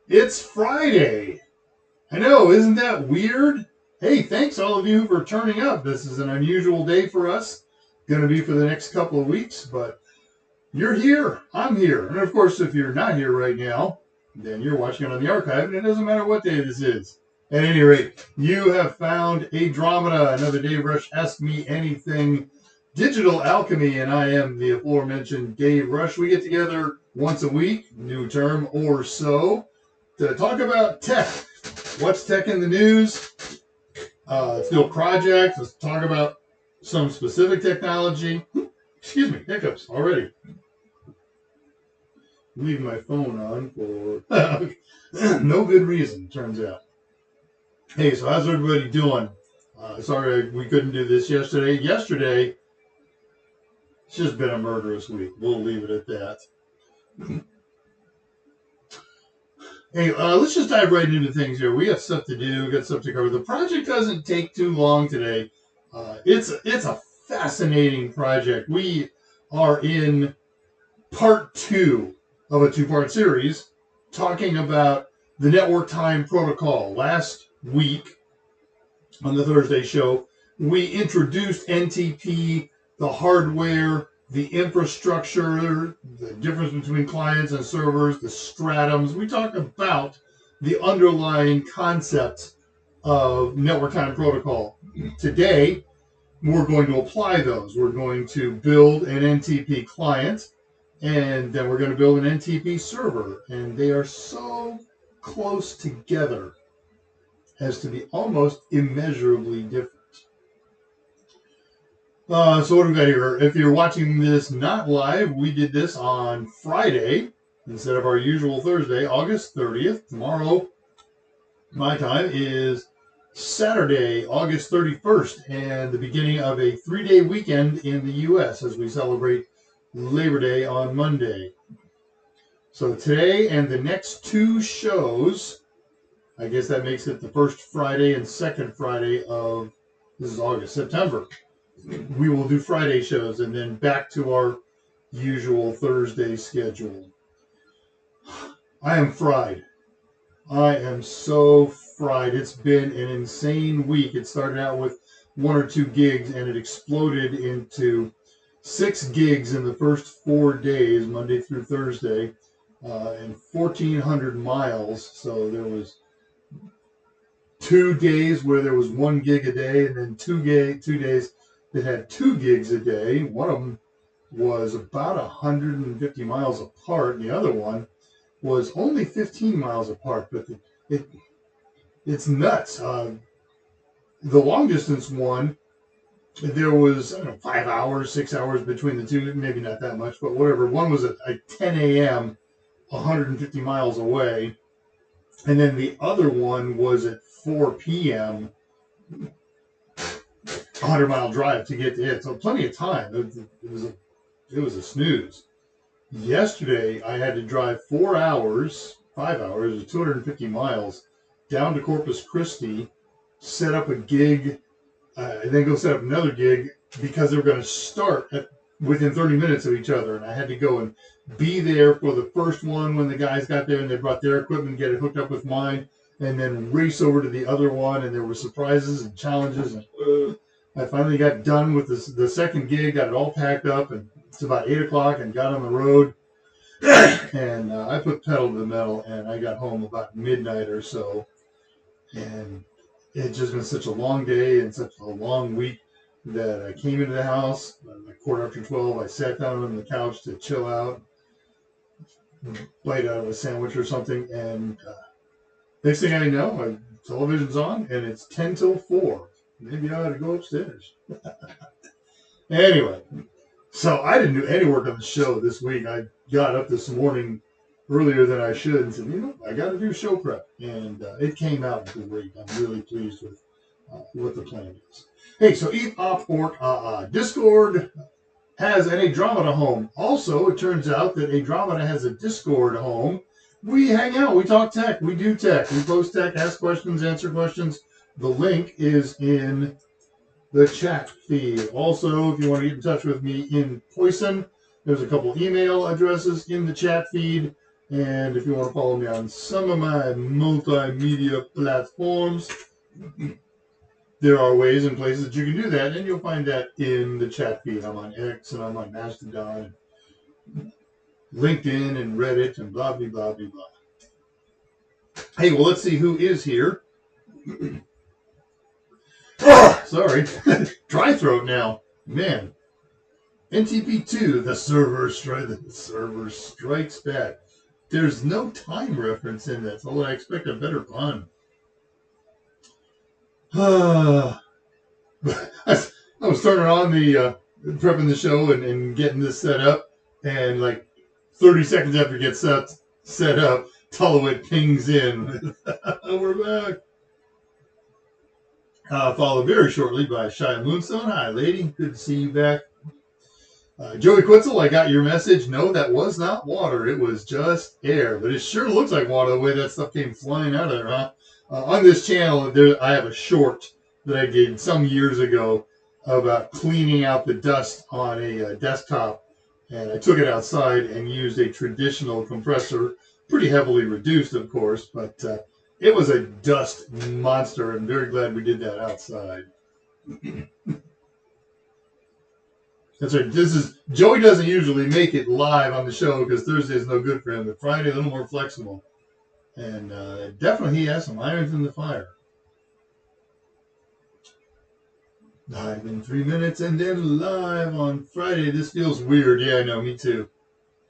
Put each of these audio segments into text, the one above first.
It's Friday. I know, isn't that weird? Hey, thanks all of you for turning up. This is an unusual day for us. Going to be for the next couple of weeks, but you're here. I'm here. And of course, if you're not here right now, then you're watching it on the archive, and it doesn't matter what day this is. At any rate, you have found ADRAMADA, another Dave Rush Ask Me Anything digital alchemy, and I am the aforementioned Dave Rush. We get together once a week, new term or so, to talk about tech. What's tech in the news? Still projects. Let's talk about some specific technology. Excuse me, hiccups already. Leave my phone on for no good reason, turns out. Hey, so how's everybody doing? Sorry we couldn't do this yesterday. Yesterday, it's just been a murderous week. We'll leave it at that. Hey, let's just dive right into things here. We got stuff to do. We got stuff to cover. The project doesn't take too long today. It's a fascinating project. We are in part 2 of a 2-part series talking about the network time protocol. Last week on the Thursday show, we introduced NTP, the hardware, the infrastructure, the difference between clients and servers, the stratums. We talk about the underlying concept of network time protocol. Today, we're going to apply those. We're going to build an NTP client, and then we're going to build an NTP server. And they are so close together as to be almost immeasurably different. So what do we got here? If you're watching this not live, we did this on Friday instead of our usual Thursday, August 30th. Tomorrow, my time, is Saturday, August 31st, and the beginning of a 3-day weekend in the U.S. as we celebrate Labor Day on Monday. So today and the next 2 shows, I guess that makes it the first Friday and second Friday of, this is August, September. We will do Friday shows and then back to our usual Thursday schedule. I am fried. I am so fried. It's been an insane week. It started out with 1 or 2 gigs and it exploded into 6 gigs in the first 4 days, Monday through Thursday, and 1,400 miles. So there was 2 days where there was 1 gig a day, and then 2 days that had 2 gigs a day. One of them was about 150 miles apart, and the other one was only 15 miles apart. But it's nuts. The long distance one, there was 5 hours, 6 hours between the two, maybe not that much, but whatever. One was at 10 a.m., 150 miles away, and then the other one was at 4 p.m., 100-mile drive to get to it. So plenty of time. It was a snooze. Yesterday, I had to drive 4 hours, 5 hours, 250 miles down to Corpus Christi, set up a gig, and then go set up another gig because they were going to start within 30 minutes of each other. And I had to go and be there for the first one when the guys got there and they brought their equipment, get it hooked up with mine, and then race over to the other one. And there were surprises and challenges. And I finally got done with the second gig, got it all packed up, and it's about 8 o'clock and got on the road. And I put pedal to the metal, and I got home about midnight or so. And it's just been such a long day and such a long week that I came into the house at 12:15. I sat down on the couch to chill out, bite out of a sandwich or something, and next thing I know, my television's on, and it's 10 till 4. Maybe I ought to go upstairs. Anyway, so I didn't do any work on the show this week. I got up this morning earlier than I should and said, I got to do show prep. And it came out great. I'm really pleased with what the plan is. Hey, so Eat Op Orc Discord has an ADRAMADA home. Also, it turns out that ADRAMADA has a Discord home. We hang out. We talk tech. We do tech. We post tech, ask questions, answer questions. The link is in the chat feed. Also, if you want to get in touch with me in Poison, there's a couple email addresses in the chat feed. And if you want to follow me on some of my multimedia platforms, there are ways and places that you can do that, and you'll find that in the chat feed. I'm on X, and I'm on Mastodon, LinkedIn, and Reddit, and blah, blah, blah, blah, blah. Hey, well, let's see who is here. Sorry. Dry throat now. Man. NTP2, the server strikes back. There's no time reference in that, so I expect a better pun. I was turning on the prepping the show and getting this set up, and like 30 seconds after it gets set up, Tullowit pings in. We're back. Followed very shortly by Shy Moonstone. Hi, lady. Good to see you back. Joey Quitzel, I got your message. No, that was not water. It was just air. But it sure looks like water the way that stuff came flying out of there, huh? On this channel, I have a short that I did some years ago about cleaning out the dust on a desktop. And I took it outside and used a traditional compressor, pretty heavily reduced, of course, but it was a dust monster. I'm very glad we did that outside. That's right. Joey doesn't usually make it live on the show because Thursday is no good for him, but Friday a little more flexible. And definitely he has some irons in the fire. Live in 3 minutes and then live on Friday. This feels weird. Yeah, I know. Me too.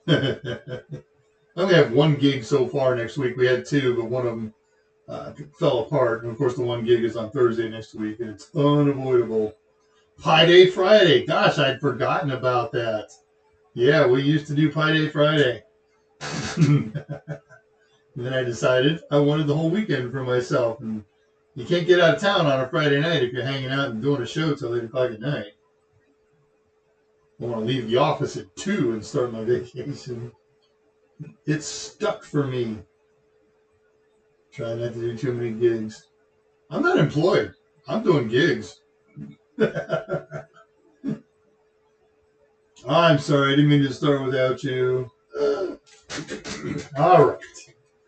I only have 1 gig so far next week. We had 2, but one of them fell apart. And of course, the 1 gig is on Thursday next week, and it's unavoidable. Pi Day Friday. Gosh, I'd forgotten about that. Yeah, we used to do Pi Day Friday. And then I decided I wanted the whole weekend for myself. And you can't get out of town on a Friday night if you're hanging out and doing a show till 8 o'clock at night. I want to leave the office at 2 and start my vacation. It's stuck for me. Try not to do too many gigs. I'm not employed. I'm doing gigs. I'm sorry, I didn't mean to start without you. All right.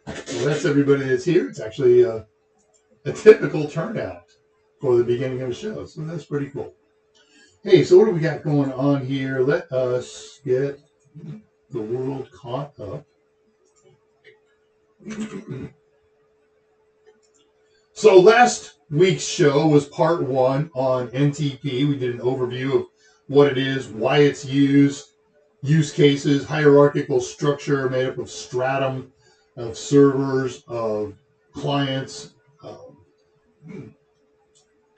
Well, that's everybody that's here. It's actually a typical turnout for the beginning of the show, so that's pretty cool. Hey, so what do we got going on here? Let us get the world caught up. So last week's show was part 1 on NTP. We did an overview of what it is, why it's used, use cases, hierarchical structure made up of stratum, of servers, of clients,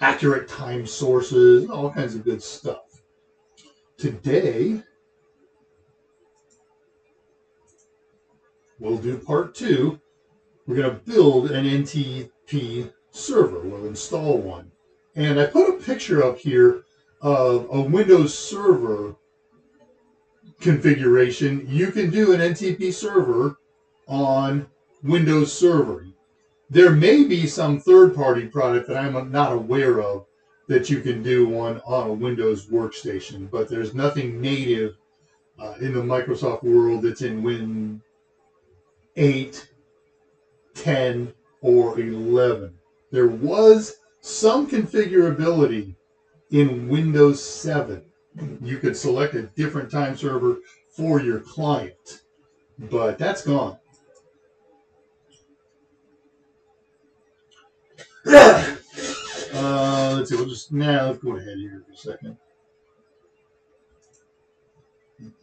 accurate time sources, all kinds of good stuff. Today, we'll do part 2. We're going to build an NTP server. We'll install one. And I put a picture up here of a Windows Server configuration. You can do an NTP server on Windows Server. There may be some third-party product that I'm not aware of that you can do one on a Windows workstation, but there's nothing native in the Microsoft world that's in Win 8, 10, or 11. There was some configurability in Windows 7. You could select a different time server for your client, but that's gone. Let's see. Let's go ahead here for a second.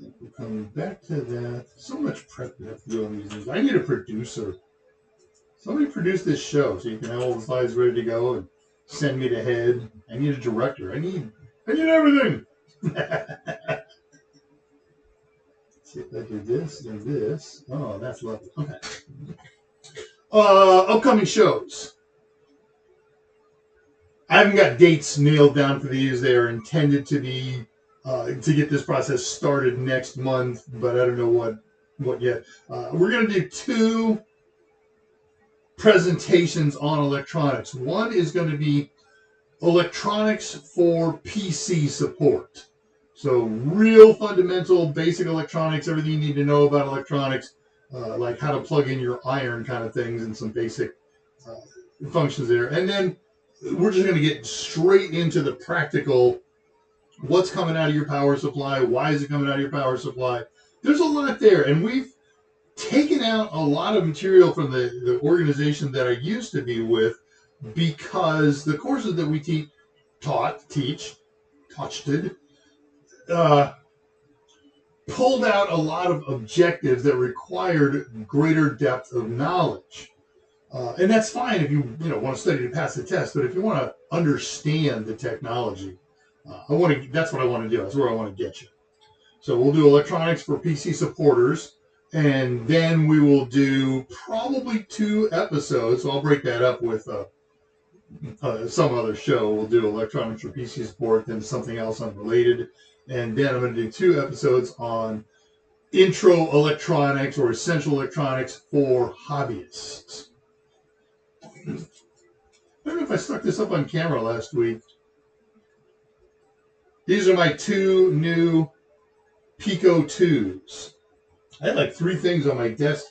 We'll come back to that. So much prep we have to do on these things. I need a producer. Somebody produce this show so you can have all the slides ready to go and send me to head. I need a director. I need everything. Let's see if I do this and this. Oh, that's lovely. Okay. Upcoming shows. I haven't got dates nailed down for these. They are intended to be to get this process started next month, but I don't know what yet. We're going to do 2 presentations on electronics. One is going to be electronics for PC support. So real fundamental, basic electronics, everything you need to know about electronics. like how to plug in your iron kind of things and some basic functions there. And then we're just going to get straight into the practical. What's coming out of your power supply? Why is it coming out of your power supply? There's a lot there, and we've taken out a lot of material from the organization that I used to be with, because the courses that we teach, pulled out a lot of objectives that required greater depth of knowledge. And that's fine if you want to study to pass the test, but if you want to understand the technology, that's what I want to do. That's where I want to get you. So we'll do electronics for PC supporters, and then we will do probably 2 episodes. So I'll break that up with some other show. We'll do electronics for PC support, then something else unrelated, and then I'm going to do 2 episodes on intro electronics or essential electronics for hobbyists. I don't know if I stuck this up on camera last week. These are my 2 new Pico 2s. I had like 3 things on my desk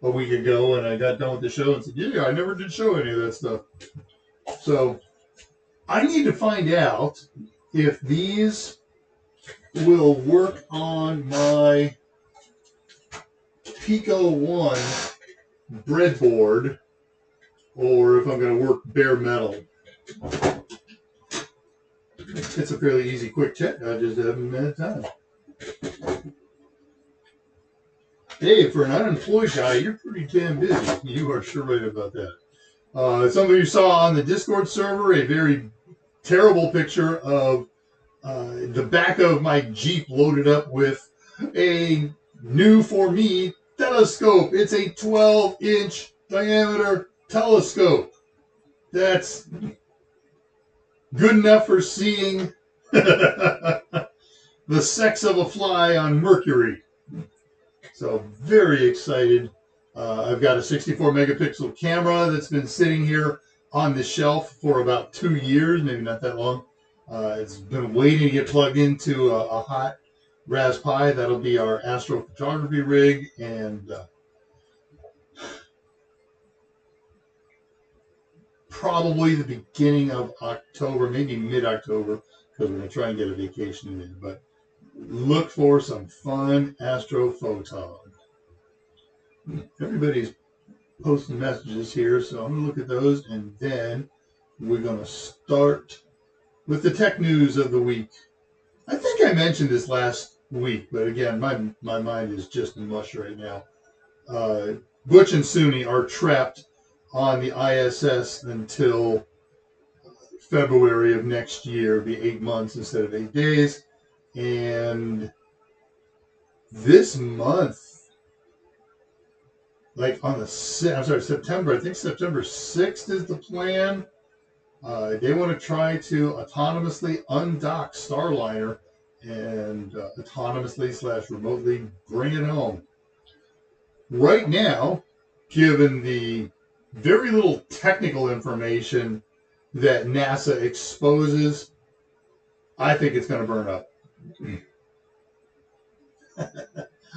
a week ago, and I got done with the show and said, yeah, I never did show any of that stuff. So I need to find out if these will work on my Pico 1 breadboard, or if I'm going to work bare metal. It's a fairly easy, quick check. I just haven't had time. Hey, for an unemployed guy, you're pretty damn busy. You are sure right about that. Some of you saw on the Discord server a very terrible picture of the back of my Jeep loaded up with a new, for me, telescope. It's a 12-inch diameter telescope. That's good enough for seeing the sex of a fly on Mercury. So very excited. I've got a 64 megapixel camera that's been sitting here on the shelf for about 2 years, maybe not that long. It's been waiting to get plugged into a hot Raspberry Pi. That'll be our astrophotography rig, and probably the beginning of October, maybe mid-October, because we're going to try and get a vacation in. But look for some fun astrophotog. Everybody's posting messages here, so I'm going to look at those, and then we're going to start with the tech news of the week. I think I mentioned this last week, but again, my mind is just mush right now. Butch and Suni are trapped on the ISS until February of next year. It'll be 8 months instead of 8 days. And this month, like on September, I think September 6th is the plan. They want to try to autonomously undock Starliner and autonomously/remotely bring it home. Right now, given the very little technical information that NASA exposes, I think it's going to burn up.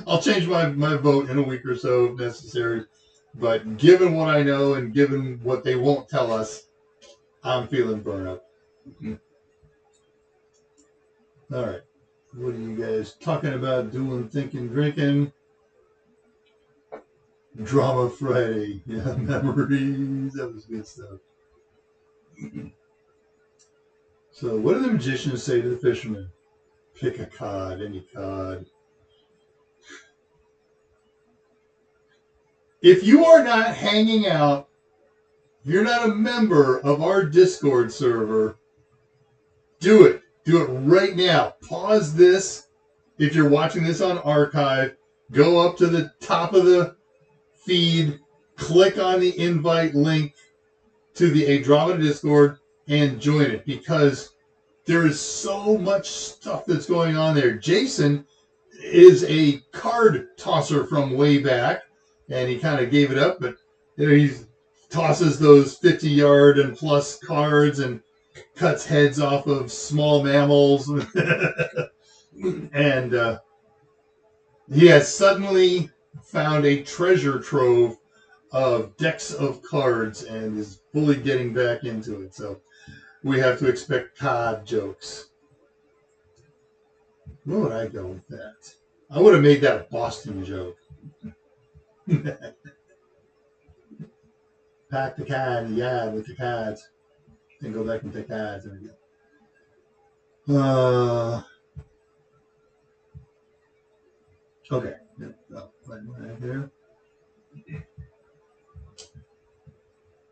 I'll change my vote in a week or so if necessary, but given what I know and given what they won't tell us, I'm feeling burn up. All right. What are you guys talking about, doing, thinking, drinking? Drama Friday. Yeah, memories. That was good stuff. So what do the magicians say to the fishermen? Pick a cod, any cod. If you are not hanging out, if you're not a member of our Discord server, do it. Do it right now. Pause this. If you're watching this on archive, go up to the top of the feed, click on the invite link to the ADRAMADA Discord, and join it, because there is so much stuff that's going on there. Jason is a card tosser from way back, and he kind of gave it up, but he tosses those 50-yard and plus cards and cuts heads off of small mammals. And he has suddenly found a treasure trove of decks of cards and is fully getting back into it. So we have to expect card jokes. Where would I go with that? I would have made that a Boston joke. Pack the card in the yard with the cards. Then go back and take cards. There we go. Okay. Right there.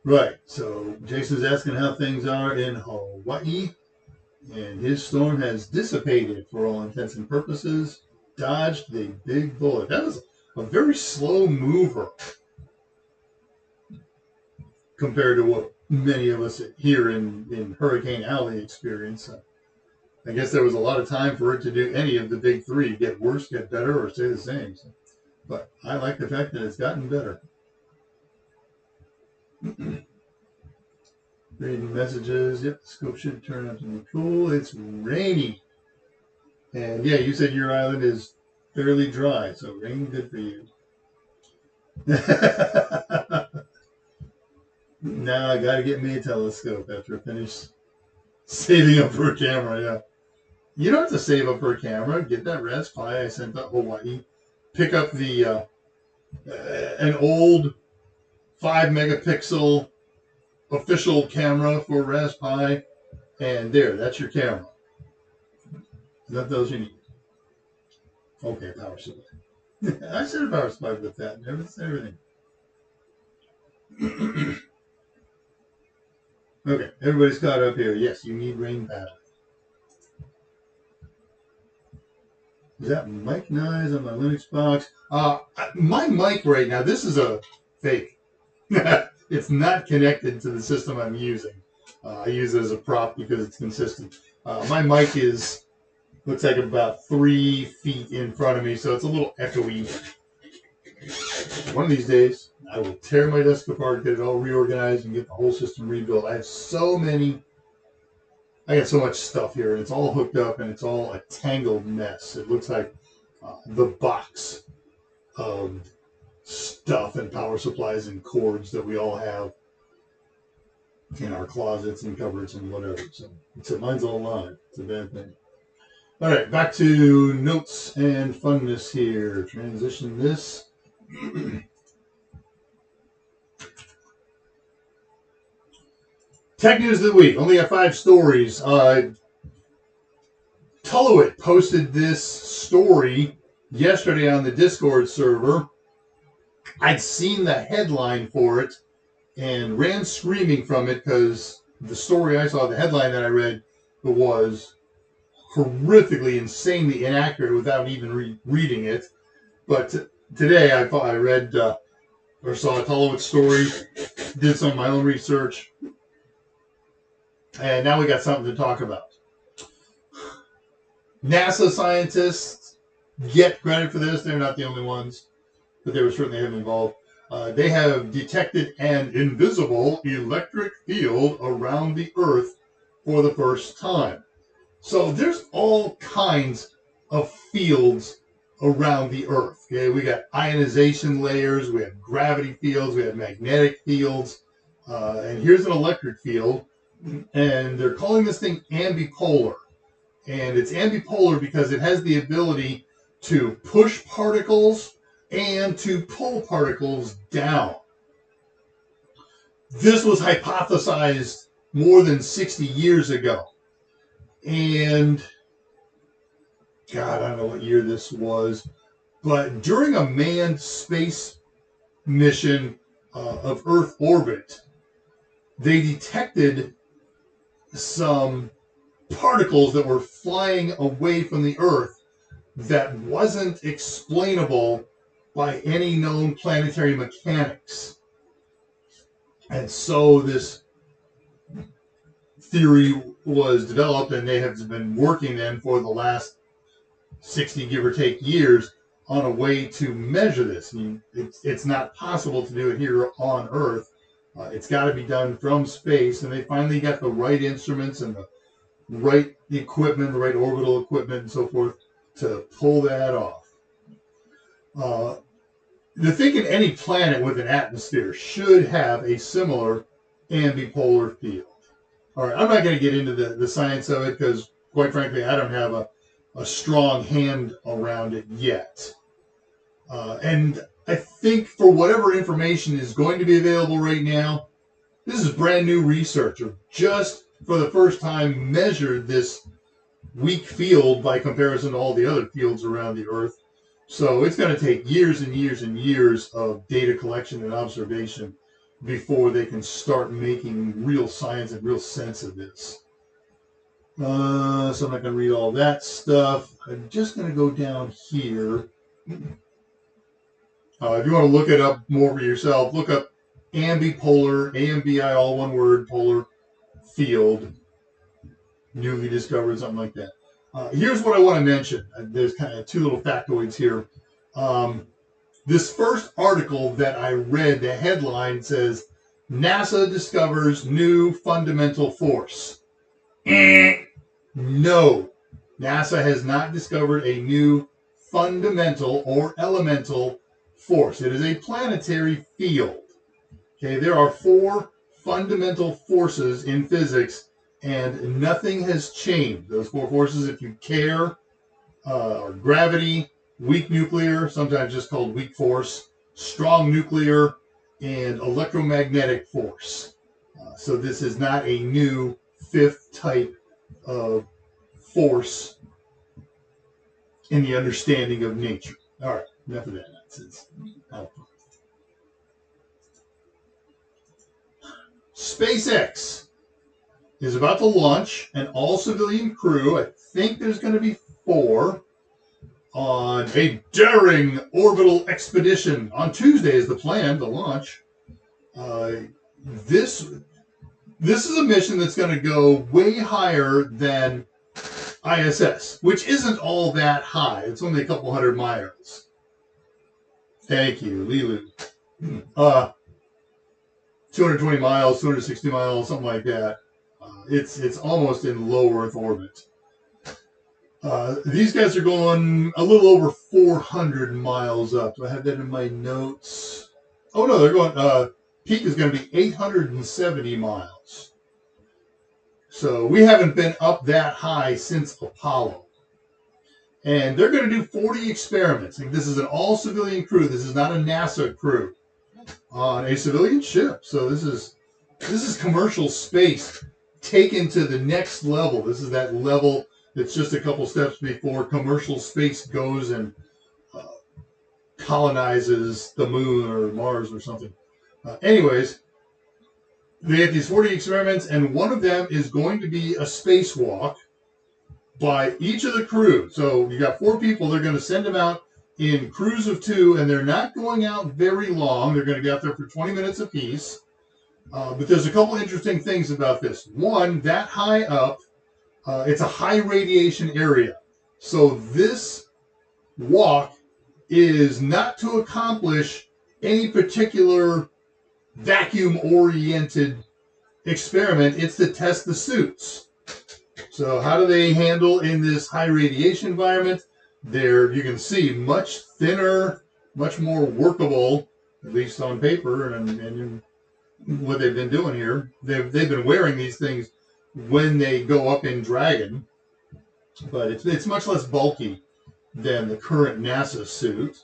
Right. So Jason's asking how things are in Hawaii. And his storm has dissipated for all intents and purposes. Dodged a big bullet. That was a very slow mover compared to what many of us here in Hurricane Alley experience. I guess there was a lot of time for it to do any of the big three, get worse, get better, or stay the same. So, but I like the fact that it's gotten better. Reading messages. Yep, the scope should turn out to be cool. It's rainy. And yeah, you said your island is fairly dry, so rain good for you. Now I gotta get me a telescope after I finish saving up for a camera, yeah. You don't have to save up for a camera. Get that Raspberry Pi I sent to Hawaii. Pick up the an old 5 megapixel official camera for Raspberry Pi, and there, that's your camera. Is that those you need? Okay, power supply. I said a power supply with that. Never said everything. Okay, everybody's caught up here. Yes, you need rain paddle. Is that mic noise on my Linux box? My mic right now, this is a fake. It's not connected to the system I'm using. I use it as a prop because it's consistent. My mic looks like about 3 feet in front of me, so it's a little echoey. One of these days, I will tear my desk apart, get it all reorganized, and get the whole system rebuilt. I got so much stuff here, and it's all hooked up, and it's all a tangled mess. It looks like the box of stuff and power supplies and cords that we all have in our closets and cupboards and whatever. So mine's all live. It's a bad thing. All right, back to notes and funness here. Transition this. Tech news of the week. Only got 5 stories. Tullowit posted this story yesterday on the Discord server. I'd seen the headline for it and ran screaming from it because the story I saw, the headline that I read, was horrifically, insanely inaccurate without even reading it. But today I read or saw a Tullowit story, did some of my own research, and now we got something to talk about. NASA scientists get credit for this. They're not the only ones, but they were certainly involved. They have detected an invisible electric field around the Earth for the first time. So there's all kinds of fields around the Earth. Okay, we got ionization layers, we have gravity fields, we have magnetic fields, and here's an electric field, and they're calling this thing ambipolar. And it's ambipolar because it has the ability to push particles and to pull particles down. This was hypothesized more than 60 years ago. And God, I don't know what year this was, but during a manned space mission of Earth orbit, they detected some particles that were flying away from the Earth that wasn't explainable by any known planetary mechanics. And so this theory was developed, and they have been working then for the last 60, give or take, years on a way to measure this. I mean, it's not possible to do it here on Earth. It's got to be done from space, and they finally got the right instruments and the right equipment, the right orbital equipment and so forth to pull that off. The thinking any planet with an atmosphere should have a similar ambipolar field. All right, I'm not going to get into the science of it because, quite frankly, I don't have a strong hand around it yet. And I think for whatever information is going to be available right now, this is brand new research, or just for the first time measured this weak field by comparison to all the other fields around the Earth. So it's going to take years and years and years of data collection and observation before they can start making real science and real sense of this. So I'm not going to read all that stuff. I'm just going to go down here. If you want to look it up more for yourself, look up ambipolar, AMBI, all one word, polar field, newly discovered, something like that. Here's what I want to mention. There's kind of two little factoids here. This first article that I read, the headline says, NASA discovers new fundamental force. No, NASA has not discovered a new fundamental or elemental force. It is a planetary field. Okay, there are 4 fundamental forces in physics, and nothing has changed. Those 4 forces, if you care, are gravity, weak nuclear, sometimes just called weak force, strong nuclear, and electromagnetic force. So this is not a new 5th type of force in the understanding of nature. All right, enough of that nonsense. SpaceX is about to launch an all-civilian crew. I think there's going to be 4 on a daring orbital expedition. On Tuesday is the plan to launch. This is a mission that's going to go way higher than ISS, which isn't all that high. It's only a couple hundred miles. Thank you, Lilu. 220 miles, 260 miles, something like that. It's almost in low Earth orbit. These guys are going a little over 400 miles up. Do I have that in my notes? Oh, no, they're going, peak is going to be 870 miles. So we haven't been up that high since Apollo. And they're going to do 40 experiments. And this is an all-civilian crew. This is not a NASA crew on a civilian ship. So this is commercial space taken to the next level. This is that level that's just a couple steps before commercial space goes and colonizes the moon or Mars or something. Anyways, they have these 40 experiments, and one of them is going to be a spacewalk by each of the crew. So you got 4 people. They're going to send them out in crews of 2, and they're not going out very long. They're going to be out there for 20 minutes apiece. But there's a couple interesting things about this. One, that high up, it's a high radiation area. So this walk is not to accomplish any particular vacuum-oriented experiment. It's to test the suits. So how do they handle in this high radiation environment? They're, you can see, much thinner, much more workable, at least on paper and in what they've been doing here. They've been wearing these things when they go up in Dragon, but it's much less bulky than the current NASA suit.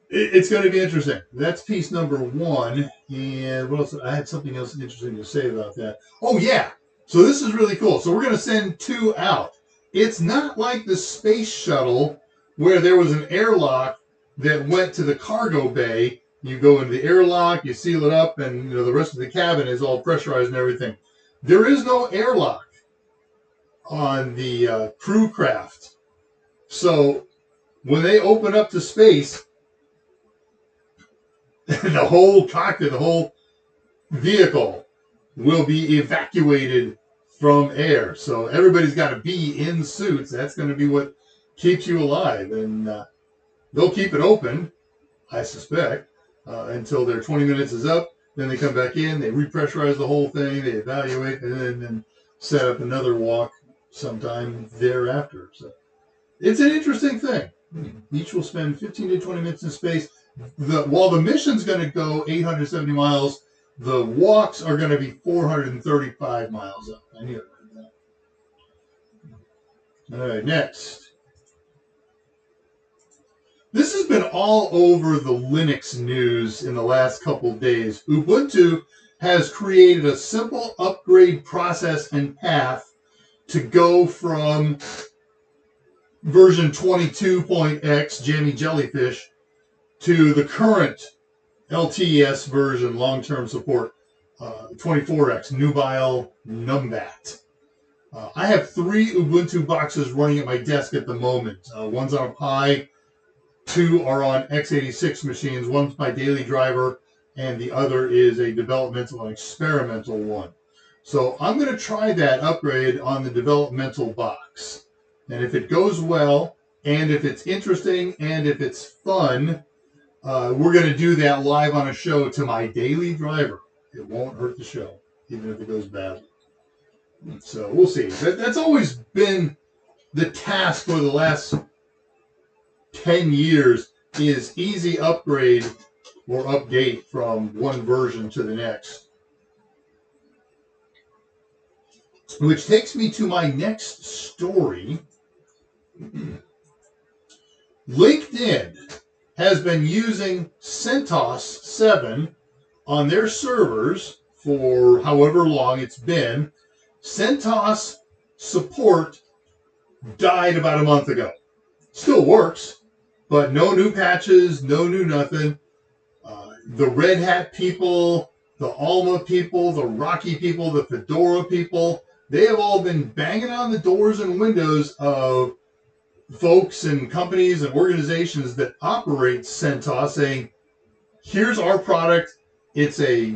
It's going to be interesting. That's piece number 1. And what else? I had something else interesting to say about that. Oh, yeah. So this is really cool. So we're going to send 2 out. It's not like the space shuttle where there was an airlock that went to the cargo bay. You go into the airlock, you seal it up, and the rest of the cabin is all pressurized and everything. There is no airlock on the crew craft. So when they open up to space, the whole cockpit, the whole vehicle will be evacuated from air. So everybody's got to be in suits. That's going to be what keeps you alive. And they'll keep it open, I suspect, until their 20 minutes is up. Then they come back in, they repressurize the whole thing, they evaluate, and then set up another walk sometime thereafter. So it's an interesting thing. Each will spend 15 to 20 minutes in space. While the mission's going to go 870 miles, the walks are going to be 435 miles up. I knew it like that. All right, next. This has been all over the Linux news in the last couple of days. Ubuntu has created a simple upgrade process and path to go from version 22.x, Jammy Jellyfish, to the current LTS version, long-term support, 24x, Nubile Numbat. I have 3 Ubuntu boxes running at my desk at the moment. One's on a Pi, 2 are on x86 machines. One's my daily driver, and the other is a developmental and experimental one. So I'm going to try that upgrade on the developmental box. And if it goes well, and if it's interesting, and if it's fun, we're going to do that live on a show to my daily driver. It won't hurt the show, even if it goes badly. So we'll see. That's always been the task for the last 10 years, is easy upgrade or update from one version to the next. Which takes me to my next story. LinkedIn has been using CentOS 7 on their servers for however long it's been. CentOS support died about a month ago. Still works, but no new patches, no new nothing. The Red Hat people, the Alma people, the Rocky people, the Fedora people, they have all been banging on the doors and windows of folks and companies and organizations that operate CentOS, saying, here's our product, it's a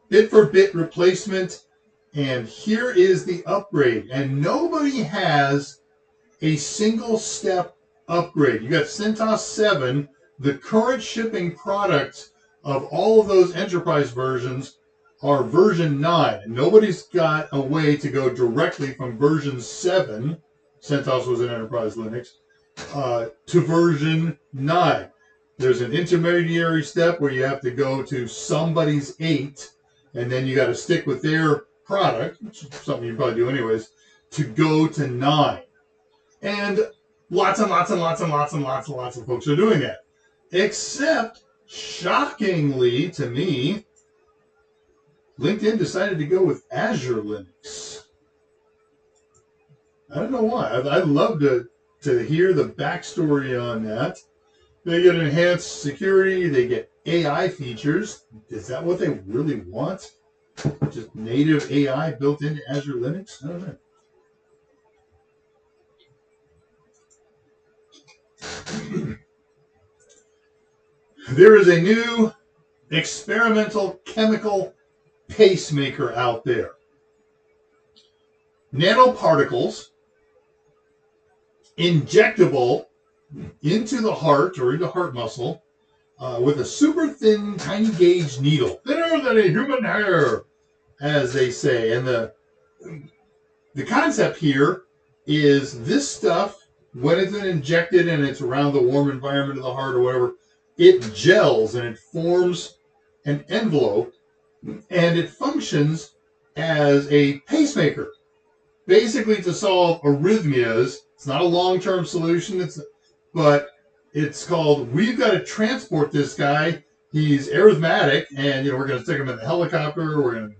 bit-for-bit replacement, and here is the upgrade. And nobody has a single-step upgrade. You got CentOS 7, the current shipping product of all of those enterprise versions are version 9. And nobody's got a way to go directly from version 7, CentOS was an enterprise Linux, to version 9. There's an intermediary step where you have to go to somebody's 8, and then you got to stick with their product, which is something you probably do anyways, to go to 9. And lots and lots and lots and lots and lots and lots of folks are doing that. Except, shockingly to me, LinkedIn decided to go with Azure Linux. I don't know why. I'd love to hear the backstory on that. They get enhanced security. They get AI features. Is that what they really want? Just native AI built into Azure Linux? I don't know. There is a new experimental chemical pacemaker out there. Nanoparticles, injectable into the heart or into heart muscle with a super thin, tiny gauge needle, thinner than a human hair, as they say. And the concept here is this stuff, when it's been injected and it's around the warm environment of the heart or whatever, it gels and it forms an envelope, and it functions as a pacemaker, basically to solve arrhythmias. It's not a long-term solution, but it's called, we've got to transport this guy. He's arrhythmatic, and we're going to stick him in the helicopter.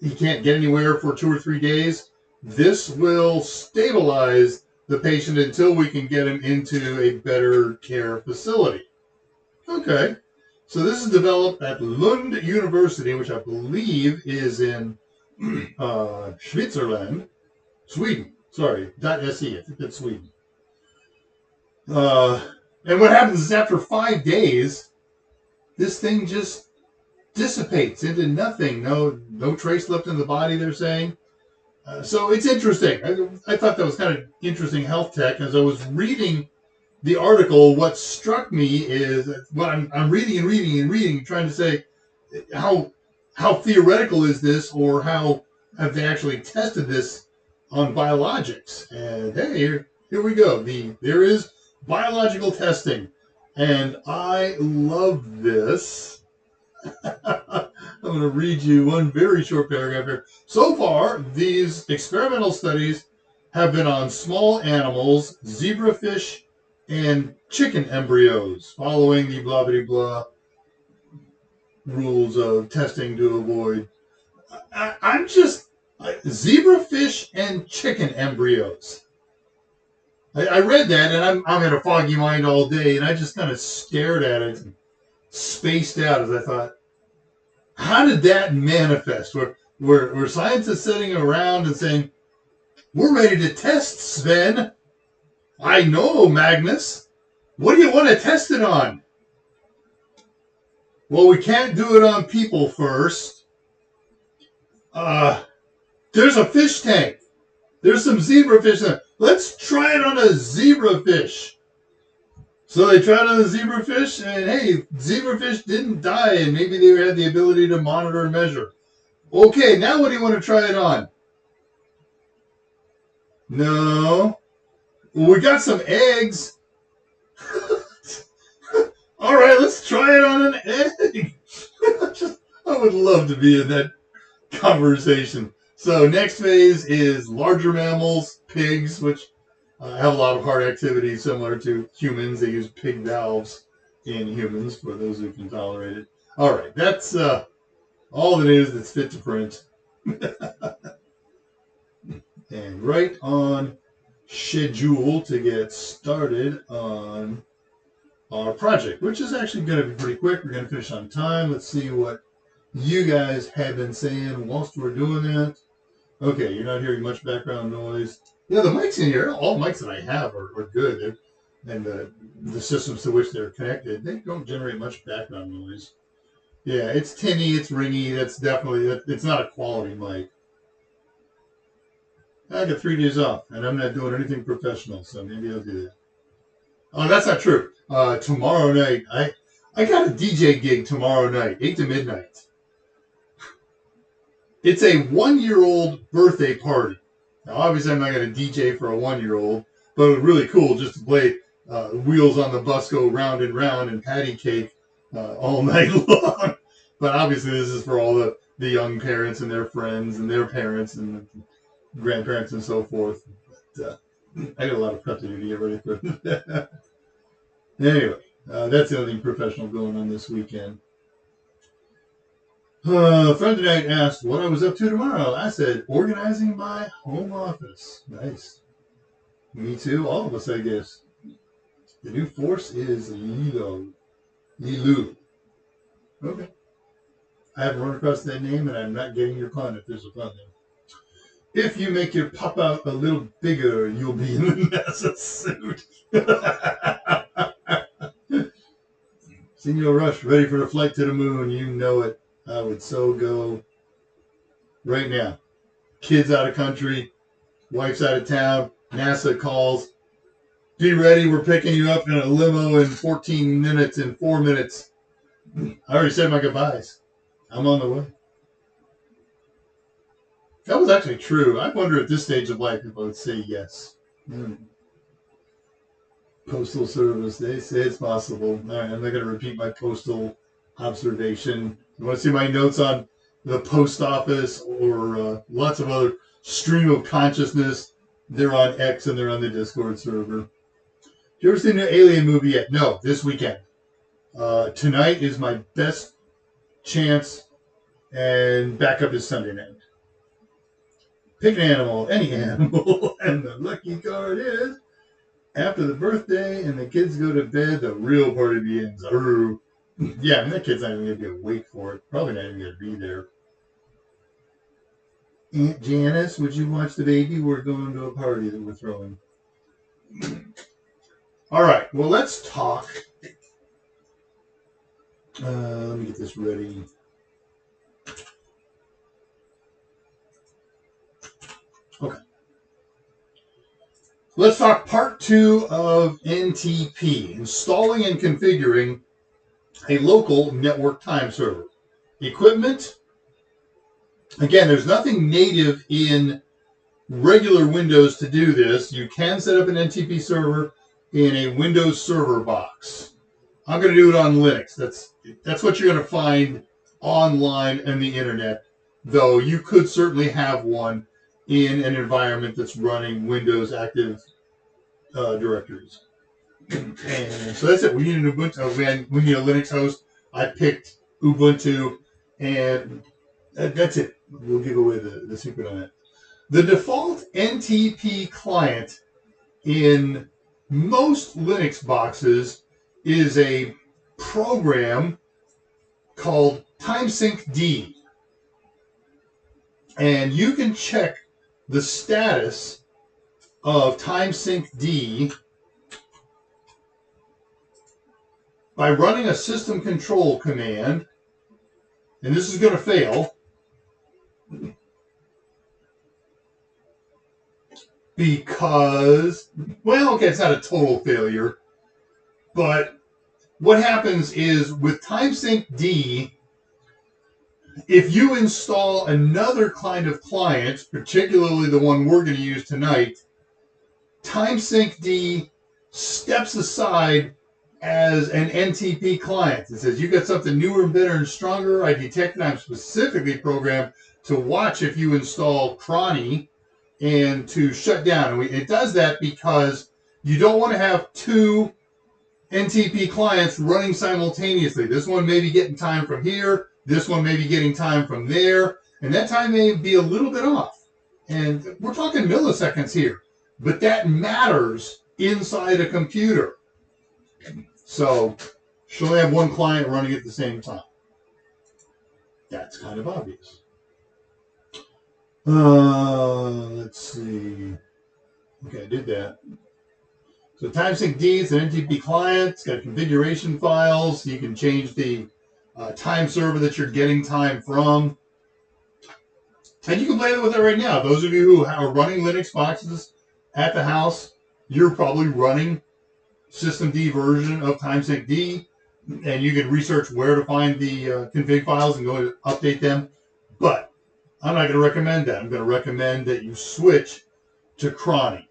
He can't get anywhere for 2 or 3 days. This will stabilize the patient until we can get him into a better care facility. Okay, so this is developed at Lund University, which I believe is in Switzerland, Sweden. Sorry, .se. I think that's Sweden. And what happens is after 5 days, this thing just dissipates into nothing. No trace left in the body, they're saying. So it's interesting. I thought that was kind of interesting health tech. As I was reading the article, what struck me is what I'm reading and reading and reading, trying to say how theoretical is this, or how have they actually tested this on biologics? And hey, here we go. There is biological testing. And I love this. I'm going to read you one very short paragraph here. So far, these experimental studies have been on small animals, zebrafish, and chicken embryos, following the blah blah blah rules of testing to avoid. I'm just zebrafish and chicken embryos. I read that and I'm in a foggy mind all day, and I just kind of stared at it and spaced out as I thought, how did that manifest? Were scientists sitting around and saying, we're ready to test, Sven. I know, Magnus. What do you want to test it on? Well, we can't do it on people first. There's a fish tank. There's some zebrafish there. Let's try it on a zebrafish. So they tried on the zebrafish, and hey, zebrafish didn't die, and maybe they had the ability to monitor and measure. Okay, now what do you want to try it on? No. Well, we got some eggs. All right, let's try it on an egg. I would love to be in that conversation. So next phase is larger mammals, pigs, which have a lot of heart activity similar to humans. They use pig valves in humans for those who can tolerate it. All right, that's all it is that's fit to print. And right on schedule to get started on our project, which is actually going to be pretty quick. We're going to finish on time. Let's see what you guys have been saying whilst we're doing that. Okay, you're not hearing much background noise. Yeah, the mics in here, all mics that I have are good. And the systems to which they're connected, they don't generate much background noise. Yeah, it's tinny, it's ringy. That's definitely, it's not a quality mic. I got 3 days off, and I'm not doing anything professional, so maybe I'll do that. Oh, that's not true. Tomorrow night, I got a DJ gig tomorrow night, 8 to midnight. It's a 1-year-old birthday party. Now, obviously, I'm not going to DJ for a 1-year-old, but it was really cool just to play Wheels on the Bus Go Round and Round and Patty Cake all night long. But obviously, this is for all the young parents and their friends and their parents and grandparents and so forth. But, I got a lot of prep to do to get ready for it. Anyway, that's the only thing professional going on this weekend. A friend tonight asked what I was up to tomorrow. I said, organizing my home office. Nice. Me too. All of us, I guess. The new force is Lilu. Okay. I haven't run across that name, and I'm not getting your pun if there's a pun there. If you make your pop out a little bigger, you'll be in the NASA suit. Senor Rush, ready for the flight to the moon. You know it. I would so go right now. Kids out of country, wife's out of town, NASA calls. Be ready, we're picking you up in a limo in 14 minutes, in 4 minutes. I already said my goodbyes. I'm on the way. That was actually true. I wonder at this stage of life if I would say yes. Postal Service, they say it's possible. All right, I'm not going to repeat my postal observation. You want to see my notes on the post office or lots of other stream of consciousness? They're on X and they're on the Discord server. Have you ever seen an Alien movie yet? No, this weekend. Tonight is my best chance, and backup is Sunday night. Pick an animal, any animal, and the lucky card is after the birthday and the kids go to bed, the real party begins. Yeah, and that kid's not even going to be awake for it. Probably not even going to be there. Aunt Janice, would you watch the baby? We're going to a party that we're throwing. All right, well, let's talk. Let me get this ready. Okay. Let's talk part 2 of NTP, installing and configuring a local network time server. Equipment. Again, there's nothing native in regular Windows to do this. You can set up an NTP server. in a Windows Server box. I'm going to do it on Linux. That's what you're going to find online on the internet, though you could certainly have one in an environment that's running Windows Active Directories. And so that's it. We need an Ubuntu. We need a Linux host. I picked Ubuntu, and that's it. We'll give away the secret on it. The default NTP client in most Linux boxes is a program called TimeSyncD. And you can check the status of TimeSyncD by running a system control command. And this is going to fail because, well, okay, it's not a total failure, but what happens is with TimeSyncD, if you install another kind of client, particularly the one we're going to use tonight, TimeSyncD steps aside as an NTP client. It says, you got something newer and better and stronger. I detect and I'm specifically programmed to watch if you install cronny and to shut down. And it does that because you don't want to have two NTP clients running simultaneously. This one may be getting time from here. This one may be getting time from there. And that time may be a little bit off. And we're talking milliseconds here. But that matters inside a computer. So, she'll have one client running at the same time. That's kind of obvious. Let's see. Okay, I did that. So TimeSyncD is an NTP client. It's got configuration files. You can change the time server that you're getting time from. And you can play with it right now. Those of you who are running Linux boxes at the house, you're probably running systemd version of TimeSyncD, and you can research where to find the config files and go and update them. But I'm not going to recommend that. I'm going to recommend that you switch to cronny.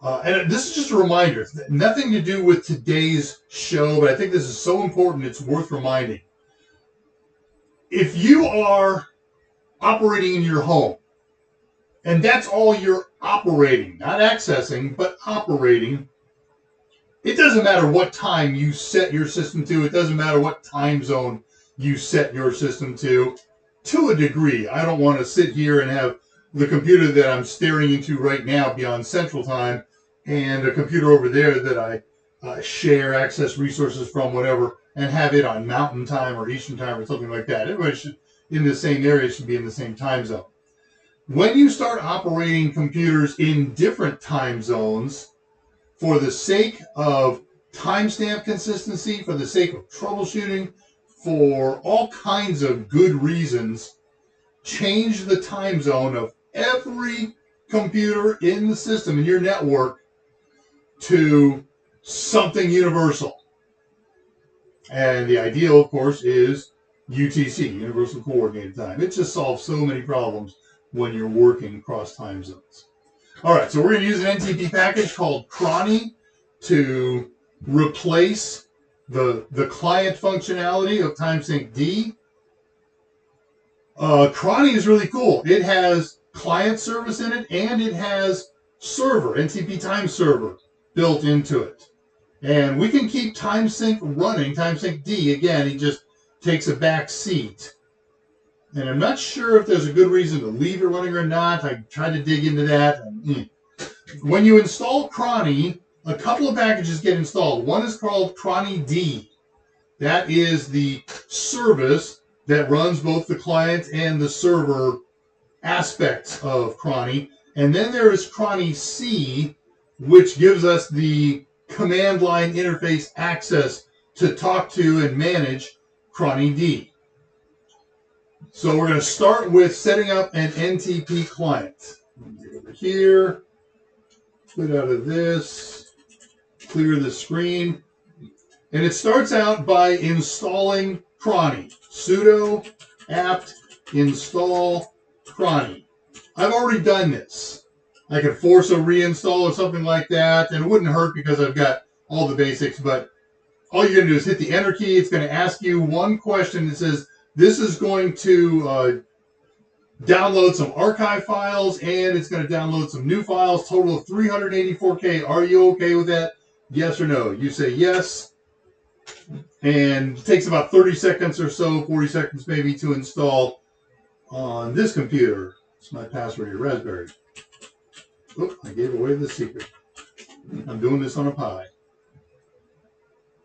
And this is just a reminder. Nothing to do with today's show, but I think this is so important it's worth reminding. If you are operating in your home, and that's all you're operating, not accessing, but operating, it doesn't matter what time you set your system to. It doesn't matter what time zone you set your system to a degree. I don't want to sit here and have the computer that I'm staring into right now be on Central Time and a computer over there that I share access resources from, whatever, and have it on Mountain Time or Eastern Time or something like that. Everybody should, in the same area, should be in the same time zone. When you start operating computers in different time zones, for the sake of timestamp consistency, for the sake of troubleshooting, for all kinds of good reasons, change the time zone of every computer in the system, in your network, to something universal. And the ideal, of course, is UTC, Universal Coordinated Time. It just solves so many problems when you're working across time zones. All right, so we're going to use an NTP package called cronny to replace the client functionality of TimeSyncD. Cronny is really cool. It has client service in it, and it has server, NTP time server, built into it. And we can keep TimeSync running. TimeSyncD, again, he just takes a back seat. And I'm not sure if there's a good reason to leave it running or not. I tried to dig into that. When you install cronny, a couple of packages get installed. One is called cronny-D. That is the service that runs both the client and the server aspects of cronny. And then there is cronny-C, which gives us the command line interface access to talk to and manage cronny-D. So we're going to start with setting up an NTP client. Get over here, quit out of this, clear the screen. And it starts out by installing cronny. Sudo apt install cronny. I've already done this. I could force a reinstall or something like that, and it wouldn't hurt because I've got all the basics, but all you're going to do is hit the enter key. It's going to ask you one question that says, this is going to download some archive files, and it's going to download some new files, total of 384K. Are you okay with that? Yes or no? You say yes, and it takes about 30 seconds or so, 40 seconds maybe, to install on this computer. It's my password here, Raspberry. Oop, I gave away the secret. I'm doing this on a Pi.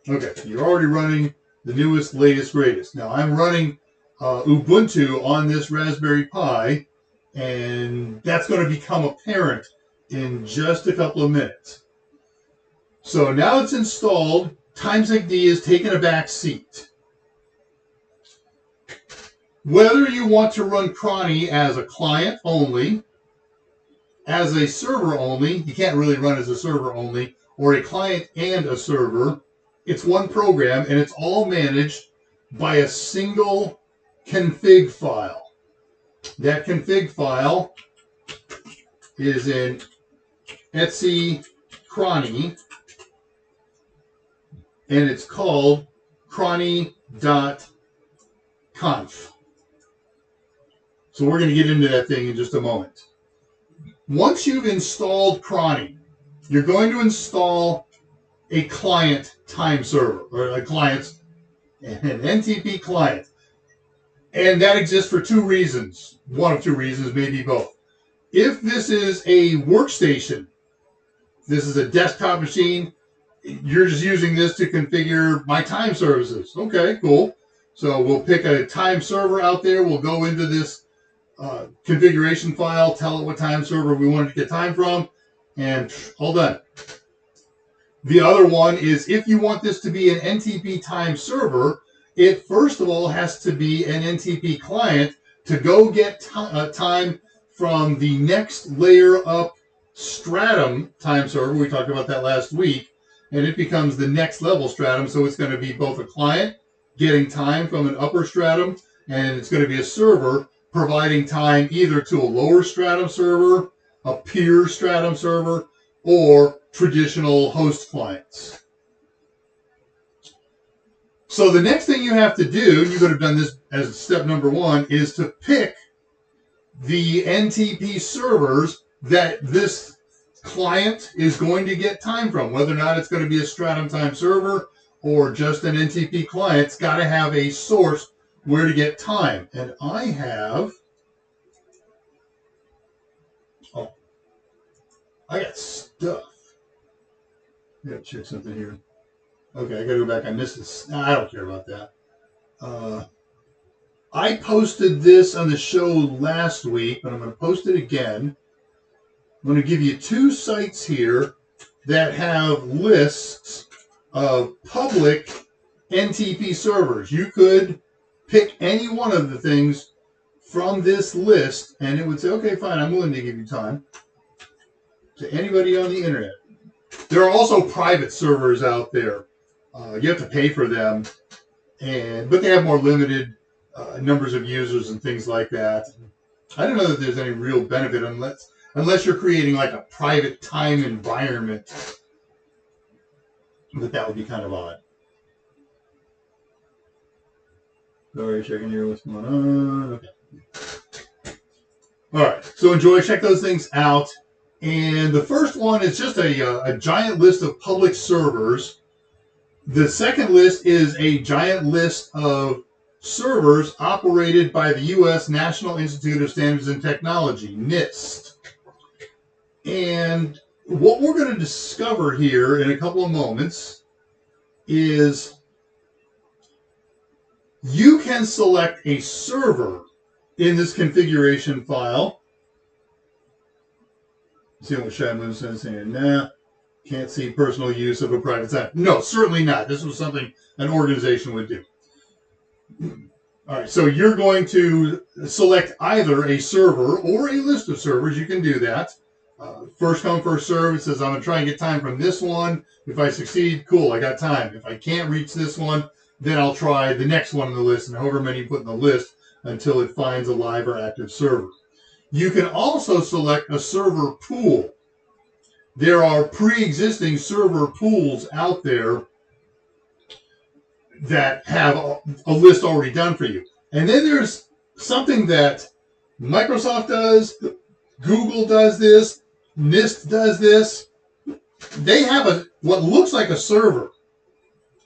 Okay, you're already running the newest, latest, greatest. Now I'm running Ubuntu on this Raspberry Pi, and that's going to become apparent in just a couple of minutes. So now it's installed. TimeSync D is taking a back seat. Whether you want to run Cronny as a client only, as a server only, you can't really run as a server only, or a client and a server, it's one program, and it's all managed by a single config file. That config file is in etc cronny, and it's called cronny.conf. So we're going to get into that thing in just a moment. Once you've installed Cronny, you're going to install a client time server, or a client, an NTP client. And that exists for two reasons. One of two reasons, maybe both. If this is a workstation, this is a desktop machine, you're just using this to configure my time services. Okay, cool. So we'll pick a time server out there. We'll go into this configuration file, tell it what time server we want to get time from, and all done. The other one is if you want this to be an NTP time server, it first of all has to be an NTP client to go get time from the next layer up stratum time server. We talked about that last week, and it becomes the next level stratum. So it's going to be both a client getting time from an upper stratum, and it's going to be a server providing time either to a lower stratum server, a peer stratum server, or traditional host clients. So the next thing you have to do, you would have done this as step number one, is to pick the NTP servers that this client is going to get time from. Whether or not it's going to be a stratum time server or just an NTP client, it's got to have a source where to get time. And I have, I got stuff. I gotta check something here. Okay, I gotta go back. I missed this. No, I don't care about that. I posted this on the show last week, but I'm going to post it again. I'm going to give you two sites here that have lists of public NTP servers. You could pick any one of the things from this list, and it would say, okay, fine, I'm willing to give you time, to anybody on the internet. There are also private servers out there. You have to pay for them, but they have more limited numbers of users and things like that. I don't know that there's any real benefit unless you're creating like a private time environment, but that would be kind of odd. Sorry, checking here what's going on. Okay. All right, so enjoy, check those things out. And the first one is just a giant list of public servers. The second list is a giant list of servers operated by the U.S. National Institute of Standards and Technology, NIST. And what we're going to discover here in a couple of moments is you can select a server in this configuration file. See what Shadman says here? Nah, can't see personal use of a private site. No, certainly not. This was something an organization would do. All right, so you're going to select either a server or a list of servers. You can do that. First come, first serve. It says I'm going to try and get time from this one. If I succeed, cool, I got time. If I can't reach this one, then I'll try the next one on the list, and however many you put in the list until it finds a live or active server. You can also select a server pool. There are pre-existing server pools out there that have a list already done for you. And then there's something that Microsoft does, Google does this, NIST does this. They have what looks like a server.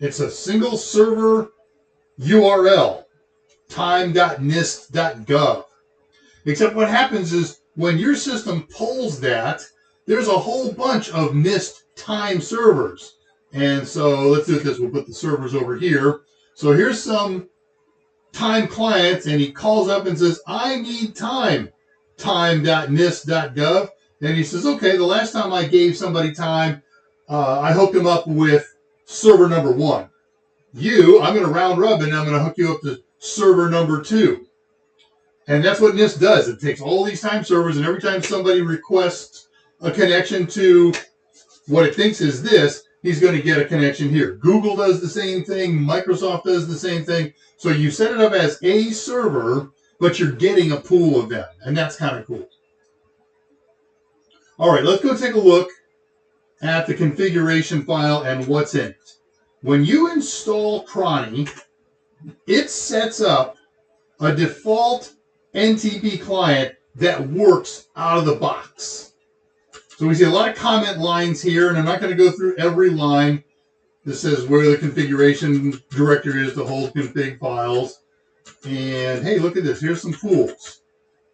It's a single server URL, time.nist.gov. Except what happens is when your system pulls that, there's a whole bunch of NIST time servers. And so let's do this. We'll put the servers over here. So here's some time clients, and he calls up and says, I need time, time.nist.gov. And he says, okay, the last time I gave somebody time, I hooked them up with server number 1. I'm going to round robin, and I'm going to hook you up to server number 2. And that's what NIST does. It takes all these time servers, and every time somebody requests a connection to what it thinks is this, he's going to get a connection here. Google does the same thing. Microsoft does the same thing. So you set it up as a server, but you're getting a pool of them, and that's kind of cool. All right, let's go take a look at the configuration file and what's in it. When you install Cronny, it sets up a default NTP client that works out of the box. So we see a lot of comment lines here, and I'm not going to go through every line. This says where the configuration directory is to hold config files. And hey, look at this. Here's some pools.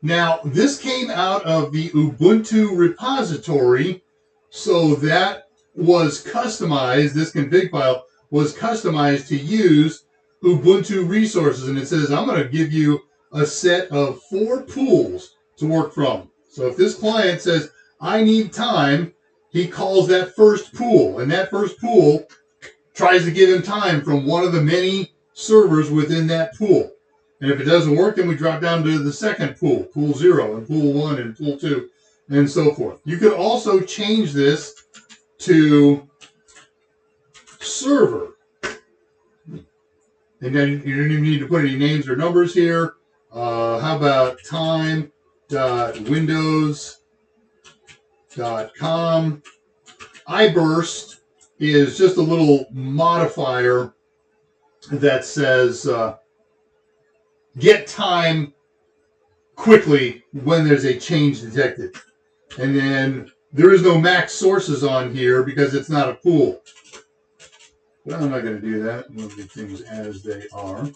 Now, this came out of the Ubuntu repository, so that was customized. This config file was customized to use Ubuntu resources, and it says, I'm going to give you a set of 4 pools to work from. So if this client says, I need time, he calls that first pool, and that first pool tries to give him time from one of the many servers within that pool. And if it doesn't work, then we drop down to the second pool, pool 0, and pool 1, and pool 2, and so forth. You could also change this to server. And then you don't even need to put any names or numbers here. How about time.windows.com? iBurst is just a little modifier that says get time quickly when there's a change detected. And then there is no max sources on here because it's not a pool. Well, I'm not going to do that. I'm going to leave things as they are.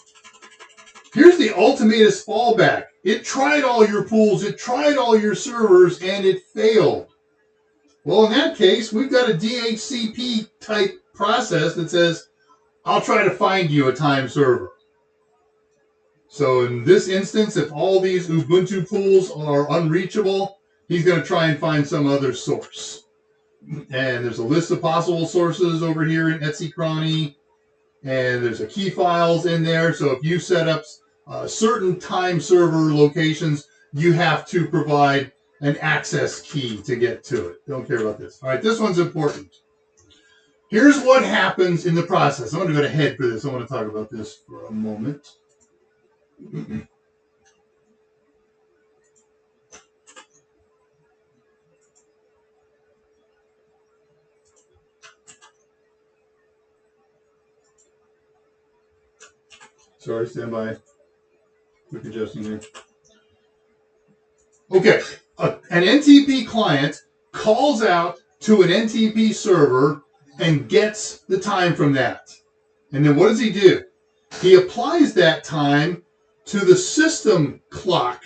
Here's the Ultimatus fallback. It tried all your pools, it tried all your servers, and it failed. Well, in that case, we've got a DHCP type process that says, I'll try to find you a time server. So in this instance, if all these Ubuntu pools are unreachable, he's going to try and find some other source. And there's a list of possible sources over here in Etsy Cronny, and there's a key files in there. So if you set up certain time server locations, you have to provide an access key to get to it. Don't care about this. All right, this one's important. Here's what happens in the process. I'm going to go ahead for this. I want to talk about this for a moment. Sorry, stand by. Quick adjusting here. Okay, an NTP client calls out to an NTP server and gets the time from that. And then what does he do? He applies that time to the system clock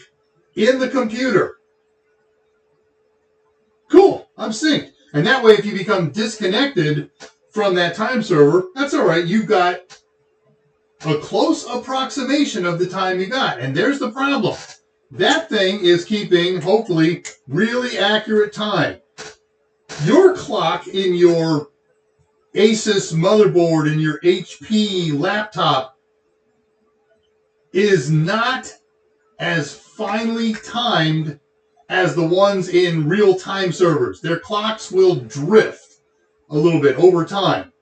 in the computer. Cool, I'm synced. And that way, if you become disconnected from that time server, that's all right. You've got a close approximation of the time you got. And there's the problem. That thing is keeping, hopefully, really accurate time. Your clock in your Asus motherboard and your HP laptop is not as finely timed as the ones in real-time servers. Their clocks will drift a little bit over time,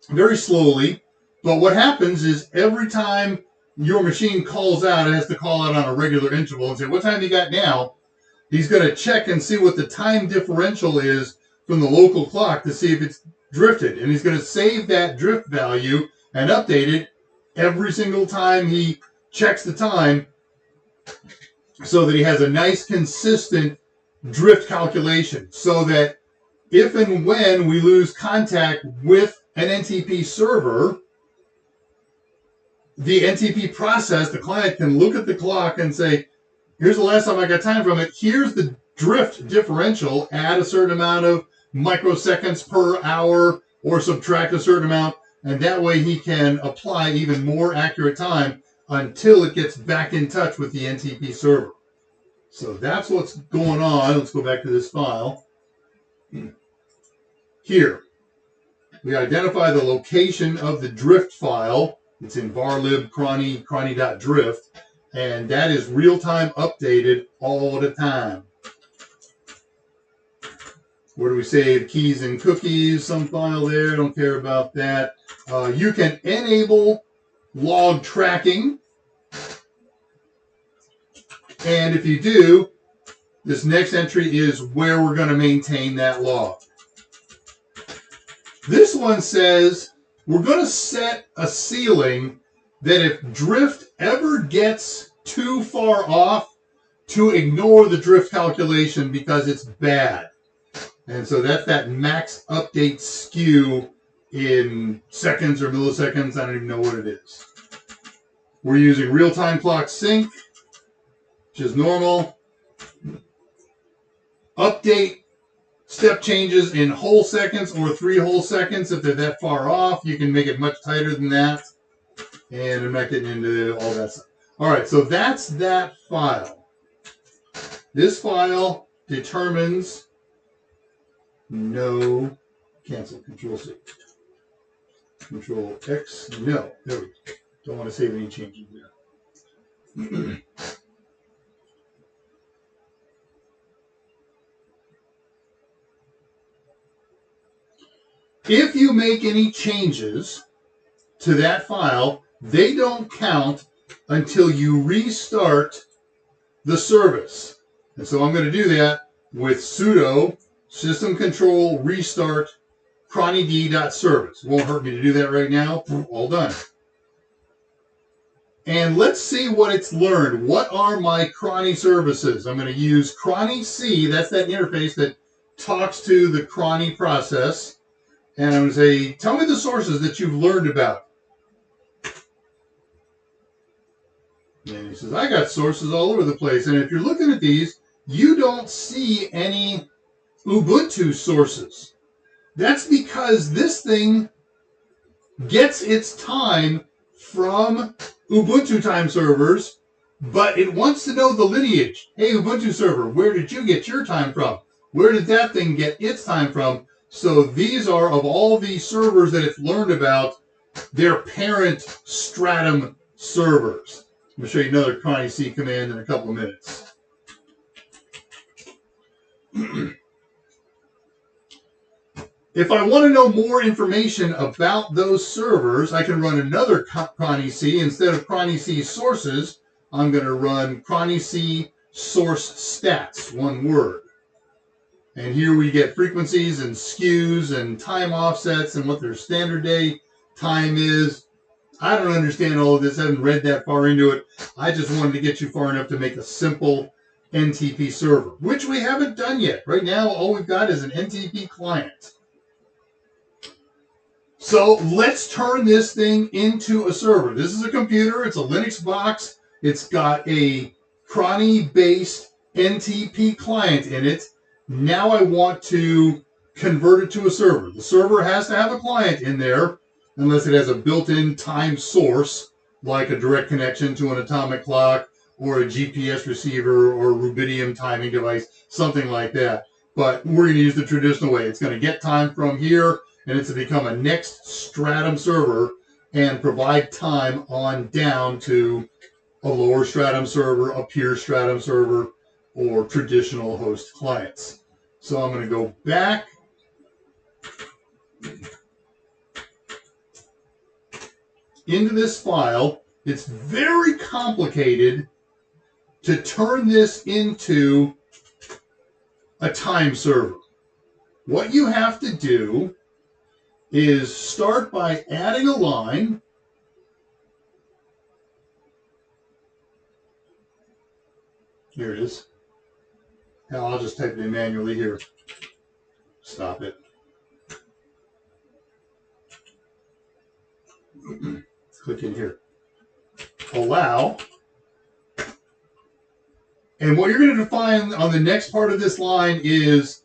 very slowly. But what happens is every time your machine calls out, it has to call out on a regular interval and say, what time you got now? he's going to check and see what the time differential is from the local clock to see if it's drifted. And he's going to save that drift value and update it every single time he checks the time so that he has a nice consistent drift calculation, so that if and when we lose contact with an NTP server, the NTP process, the client can look at the clock and say, here's the last time I got time from it. Here's the drift differential. Add a certain amount of microseconds per hour or subtract a certain amount. And that way he can apply even more accurate time until it gets back in touch with the NTP server. So that's what's going on. Let's go back to this file. Here, we identify the location of the drift file. It's in varlib cronny.drift, and that is real-time updated all the time. Where do we save keys and cookies? Some file there, don't care about that. You can enable log tracking, and if you do, this next entry is where we're going to maintain that log. This one says we're going to set a ceiling that if drift ever gets too far off, to ignore the drift calculation because it's bad. And so that's that max update skew in seconds or milliseconds. I don't even know what it is. We're using real-time clock sync, which is normal. Update step changes in whole seconds or 3 whole seconds. If they're that far off, you can make it much tighter than that. And I'm not getting into all that stuff. All right, so that's that file. This file determines no cancel. Control C. Control X. No. There we go. Don't want to save any changes there. If you make any changes to that file, they don't count until you restart the service. And so I'm going to do that with sudo system control restart cronny.d.service. Won't hurt me to do that right now. All done. And let's see what it's learned. What are my cronny services? I'm going to use cronny C. That's that interface that talks to the cronny process. And I'm going to say, tell me the sources that you've learned about. And he says, I got sources all over the place. And if you're looking at these, you don't see any Ubuntu sources. That's because this thing gets its time from Ubuntu time servers, but it wants to know the lineage. Hey, Ubuntu server, where did you get your time from? Where did that thing get its time from? So these are, of all the servers that it's learned about, their parent stratum servers. I'm going to show you another cronny C command in a couple of minutes. If I want to know more information about those servers, I can run another cronny C. Instead of cronny C sources, I'm going to run cronny C source stats, one word. And here we get frequencies and skews and time offsets and what their standard day time is. I don't understand all of this. I haven't read that far into it. I just wanted to get you far enough to make a simple NTP server, which we haven't done yet. Right now, all we've got is an NTP client. So let's turn this thing into a server. This is a computer. It's a Linux box. It's got a cronny-based NTP client in it. Now I want to convert it to a server. The server has to have a client in there, unless it has a built-in time source, like a direct connection to an atomic clock or a GPS receiver or a rubidium timing device, something like that. But we're going to use the traditional way. It's going to get time from here, and it's to become a next stratum server and provide time on down to a lower stratum server, a peer stratum server, or traditional host clients. So I'm going to go back into this file. It's very complicated to turn this into a time server. What you have to do is start by adding a line. Here it is. Now I'll just type it in manually here. Stop it. Click in here. Allow. And what you're going to define on the next part of this line is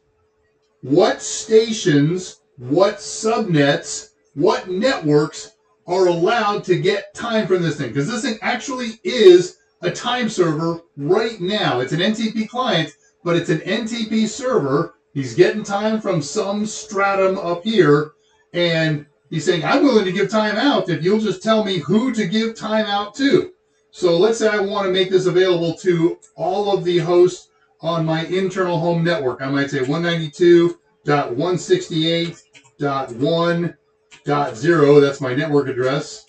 what stations, what subnets, what networks are allowed to get time from this thing. Because this thing actually is a time server right now. It's an NTP client, but it's an NTP server. He's getting time from some stratum up here, and he's saying, I'm willing to give time out if you'll just tell me who to give time out to. So let's say I want to make this available to all of the hosts on my internal home network. I might say 192.168.1.0. That's my network address.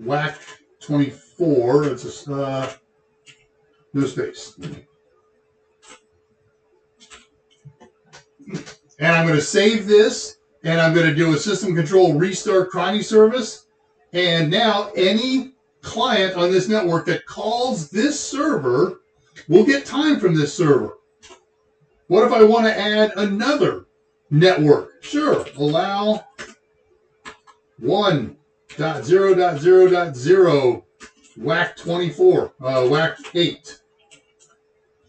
WAC 24. That's just no space. And I'm going to save this, and I'm going to do a system control restart cronny service. And now any client on this network that calls this server will get time from this server. What if I want to add another network? Sure, allow 1.0.0.0 WAC 24, WAC 8.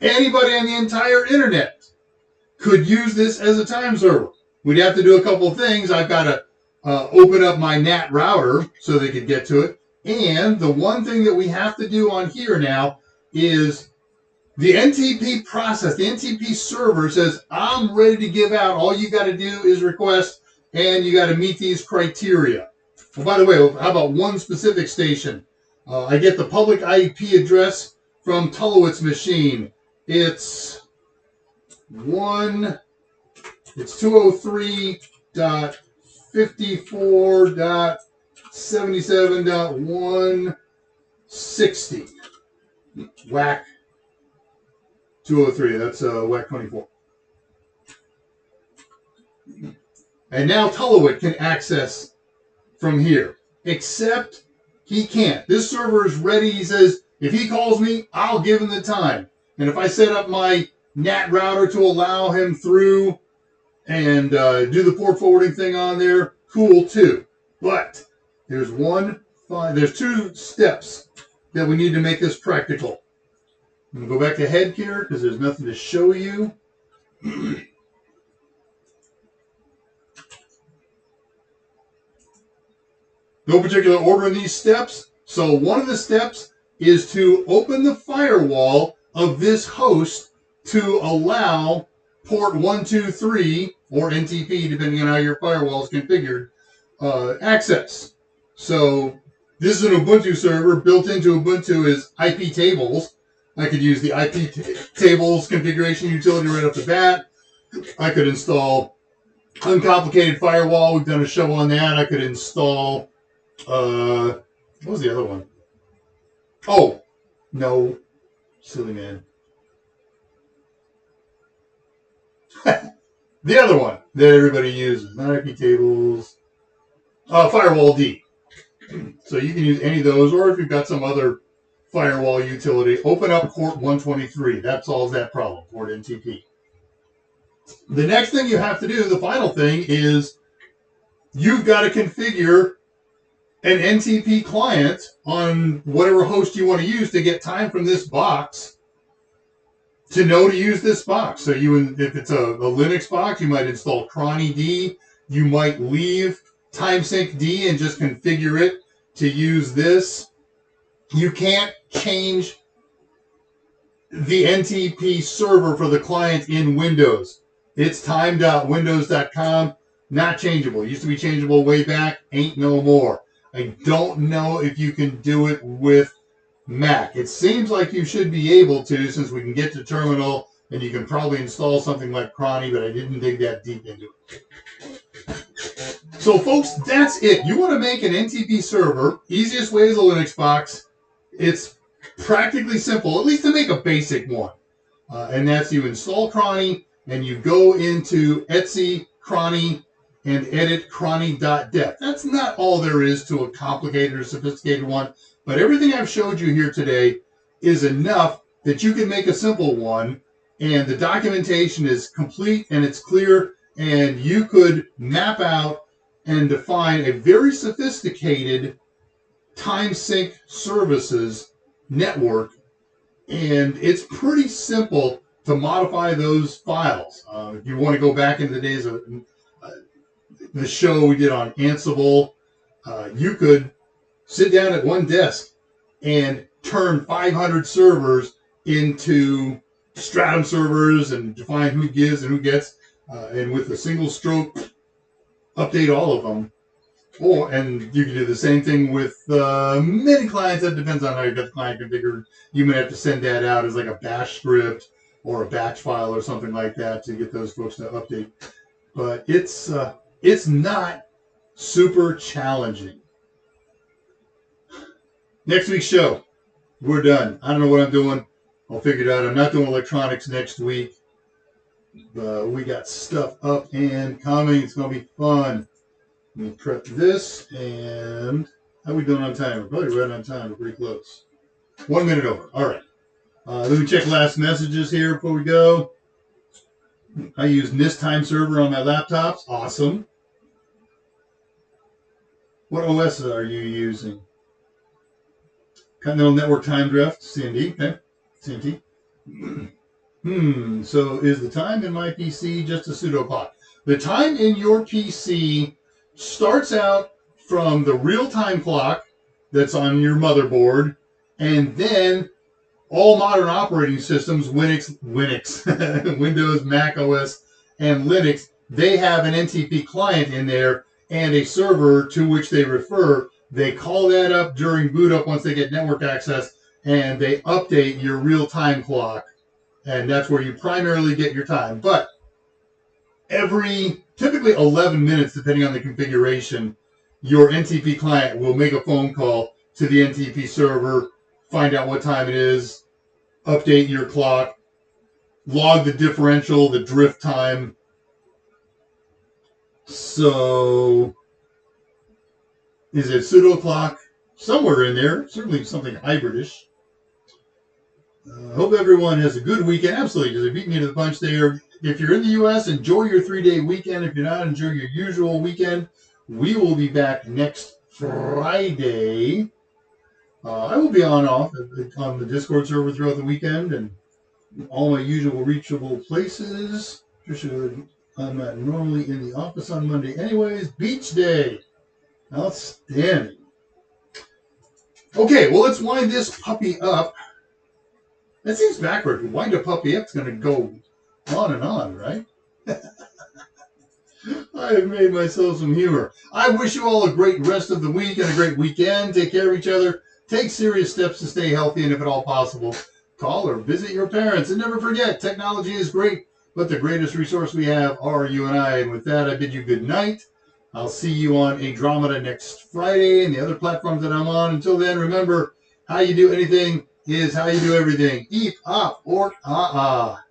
Anybody on the entire internet could use this as a time server. We'd have to do a couple of things. I've got to open up my NAT router so they could get to it. And the one thing that we have to do on here now is the NTP process, the NTP server says, I'm ready to give out. All you got to do is request, and you got to meet these criteria. Well, by the way, how about one specific station? I get the public IP address from Tullowit's machine. It's 203.54.77.160. WAC 203. That's WAC 24. And now Tullowit can access from here, except he can't. This server is ready. He says, if he calls me, I'll give him the time. And if I set up my NAT router to allow him through and do the port forwarding thing on there, cool too. But there's two steps that we need to make this practical. I'm going to go back ahead here because there's nothing to show you. No particular order in these steps. So one of the steps is to open the firewall of this host to allow port 123 or NTP, depending on how your firewall is configured, access. So this is an Ubuntu server. Built into Ubuntu is IP tables. I could use the IP tables configuration utility right off the bat. I could install uncomplicated firewall. We've done a show on that. I could install, what was the other one? Oh, no, silly man. The other one that everybody uses, not IP tables, Firewall D. So you can use any of those, or if you've got some other firewall utility, open up port 123. That solves that problem, port NTP. The next thing you have to do, the final thing, is you've got to configure an NTP client on whatever host you want to use to get time from this box to know to use this box. So if it's a Linux box, you might install cronny D. You might leave timesync D and just configure it to use this. You can't change the NTP server for the client in Windows. It's time.windows.com, not changeable. It used to be changeable way back, ain't no more. I don't know if you can do it with Mac. It seems like you should be able to, since we can get to terminal and you can probably install something like cronny, but I didn't dig that deep into it. So folks, that's it. You want to make an NTP server. Easiest way is a Linux box. It's practically simple, at least to make a basic one. And that's you install cronny, and you go into Etsy, Cronny, and edit cronny.dep. That's not all there is to a complicated or sophisticated one, but everything I've showed you here today is enough that you can make a simple one, and the documentation is complete and it's clear, and you could map out and define a very sophisticated time sync services network, and it's pretty simple to modify those files. If you want to go back into the days of the show we did on Ansible, you could sit down at one desk and turn 500 servers into Stratum servers and define who gives and who gets, and with a single stroke, update all of them. Oh, and you can do the same thing with many clients. That depends on how you got the client configured. You may have to send that out as like a bash script or a batch file or something like that to get those folks to update. But it's not super challenging. Next week's show, we're done. I don't know what I'm doing. I'll figure it out. I'm not doing electronics next week. We got stuff up and coming. It's going to be fun. Let me prep this, and how are we doing on time? We're probably right on time. We're pretty close. 1 minute over. All right. Let me check last messages here before we go. I use NIST time server on my laptops. Awesome. What OS are you using? Continental Network Time Drift. CND. Okay. CNT. So is the time in my PC just a pseudo clock? The time in your PC starts out from the real-time clock that's on your motherboard, and then all modern operating systems, Windows, Mac OS, and Linux, they have an NTP client in there and a server to which they refer. They call that up during boot up once they get network access, and they update your real-time clock, and that's where you primarily get your time. But every typically 11 minutes, depending on the configuration, your NTP client will make a phone call to the NTP server, find out what time it is, update your clock, log the differential, the drift time. So, is it pseudo clock? Somewhere in there, certainly something hybridish. Hope everyone has a good weekend. Absolutely, because they beat me to the punch there. If you're in the U.S., enjoy your 3-day weekend. If you're not, enjoy your usual weekend. We will be back next Friday. I will be off on the Discord server throughout the weekend and all my usual reachable places. I'm not normally in the office on Monday anyways. Beach day. Outstanding. Okay, well, let's wind this puppy up. That seems backward. If you wind a puppy up, it's going to go on and on, right? I have made myself some humor. I wish you all a great rest of the week and a great weekend. Take care of each other. Take serious steps to stay healthy, and if at all possible, call or visit your parents. And never forget, technology is great, but the greatest resource we have are you and I. And with that, I bid you good night. I'll see you on ADRAMADA next Friday and the other platforms that I'm on. Until then, remember, how you do anything is how you do everything. Eep, op, ork, ah, ah.